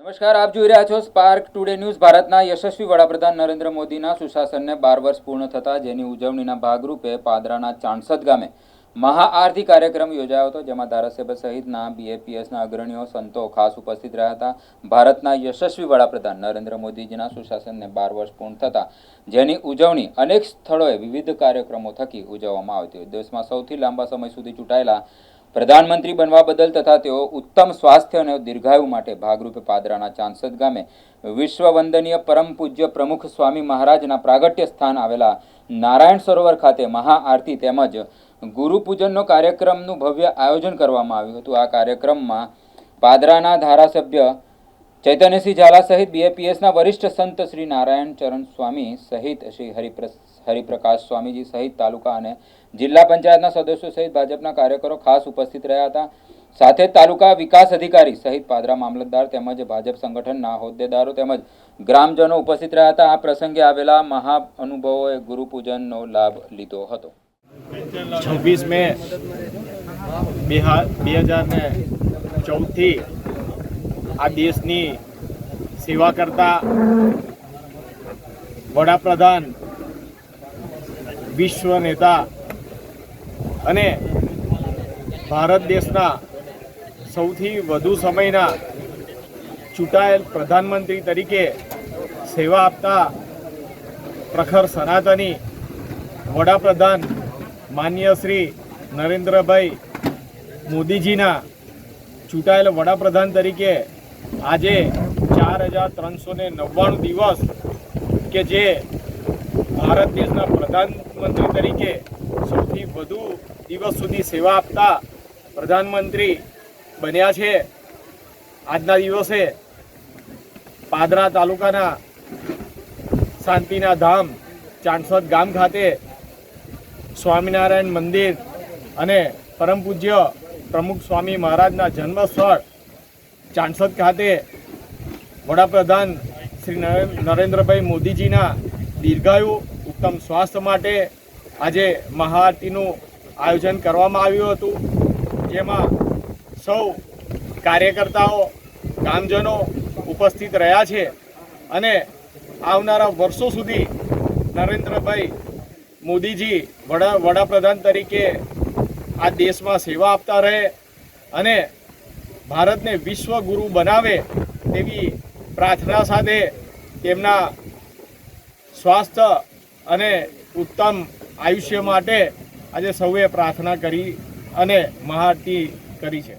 નમસ્કાર, આપ જોઈ રહ્યા છો સ્પાર્ક ટુડે ન્યૂઝ। ભારતના યશસ્વી વડાપ્રધાન નરેન્દ્ર મોદીના સુશાસનને 12 વર્ષ પૂર્ણ થતા જેની ઉજવણીના ભાગરૂપે પાદરાના ચાણસદ ગામે મહાઆરતી કાર્યક્રમ યોજાયો હતો, જેમાં ધારાસભ્ય સહિતના બીએપીએસના અગ્રણીઓ સંતો ખાસ ઉપસ્થિત રહ્યા હતા। ભારતના યશસ્વી વડાપ્રધાન નરેન્દ્ર મોદીજીના સુશાસનને 12 વર્ષ પૂર્ણ થતા જેની ઉજવણી અનેક સ્થળોએ વિવિધ કાર્યક્રમો થકી ઉજવવામાં આવી હતી। દેશમાં સૌથી લાંબા સમય સુધી ચૂંટાયેલા પ્રધાનમંત્રી બનવા બદલ તથા તેઓ ઉત્તમ સ્વાસ્થ્ય અને દીર્ઘાયુ માટે ભાગરૂપે પાદરાના ચાણસદ ગામે વિશ્વ વંદનીય પરમ પૂજ્ય પ્રમુખ સ્વામી મહારાજના પ્રાગટ્ય સ્થાન આવેલા નારાયણ સરોવર ખાતે મહાઆરતી તેમજ ગુરુપૂજનનો કાર્યક્રમનું ભવ્ય આયોજન કરવામાં આવ્યું હતું। આ કાર્યક્રમમાં પાદરાના ધારાસભ્ય ચૈતન્યસિંહ ઝાલા સહિત બીએપીએસના વરિષ્ઠ સંત શ્રી નારાયણ ચરણ સ્વામી સહિત શ્રી હરિપ્રકાશ સ્વામીજી સહિત તાલુકા અને જિલ્લા પંચાયતના સદસ્યો સહિત ભાજપના કાર્યકરો ખાસ ઉપસ્થિત રહ્યા હતા। સાથે તાલુકા વિકાસ અધિકારી સહિત પાદરા મામલતદાર તેમજ ભાજપ સંગઠનના હોદ્દેદારો તેમજ ગ્રામજનો ઉપસ્થિત રહ્યા હતા। આ પ્રસંગે આવેલા મહાઅનુભવોએ ગુરુપૂજનનો લાભ લીધો હતો। 26 મે 2014 થી આ દેશની સેવા કરતા વડાપ્રધાન, વિશ્વ નેતા અને ભારત દેશના સૌથી વધુ સમયના ચૂંટાયેલ પ્રધાનમંત્રી તરીકે સેવા આપતા પ્રખર સનાતની વડાપ્રધાન માનનીય શ્રી નરેન્દ્રભાઈ મોદીજીના ચૂંટાયેલ વડાપ્રધાન તરીકે આજે 4399 દિવસ કે જે ભારત દેશના પ્રધાનમંત્રી તરીકે સૌથી વધુ દિવસ સુધી સેવા આપતા પ્રધાનમંત્રી બન્યા છે। આજના દિવસે પાદરા તાલુકાના શાંતિના ધામ ચાણસદ ગામ ખાતે સ્વામિનારાયણ મંદિર અને પરમ પૂજ્ય પ્રમુખ સ્વામી મહારાજના જન્મસ્થળ ચાણસદ ખાતે વડાપ્રધાન શ્રી નરેન્દ્રભાઈ મોદીજીના દીર્ઘાયુ ઉત્તમ સ્વાસ્થ્ય માટે આજે મહાઆરતીનું આયોજન કરવામાં આવ્યું હતું, જેમાં સૌ કાર્યકર્તાઓ, ગામજનો ઉપસ્થિત રહ્યા છે અને આવનારા વર્ષો સુધી નરેન્દ્રભાઈ મોદીજી વડાપ્રધાન તરીકે આ દેશમાં સેવા આપતા રહે અને ભારતને વિશ્વ ગુરુ બનાવે તેવી પ્રાર્થના સાથે તેમના સ્વાસ્થ્ય અને ઉત્તમ આયુષ્ય માટે આજે સૌએ પ્રાર્થના કરી અને મહાઆરતી કરી છે।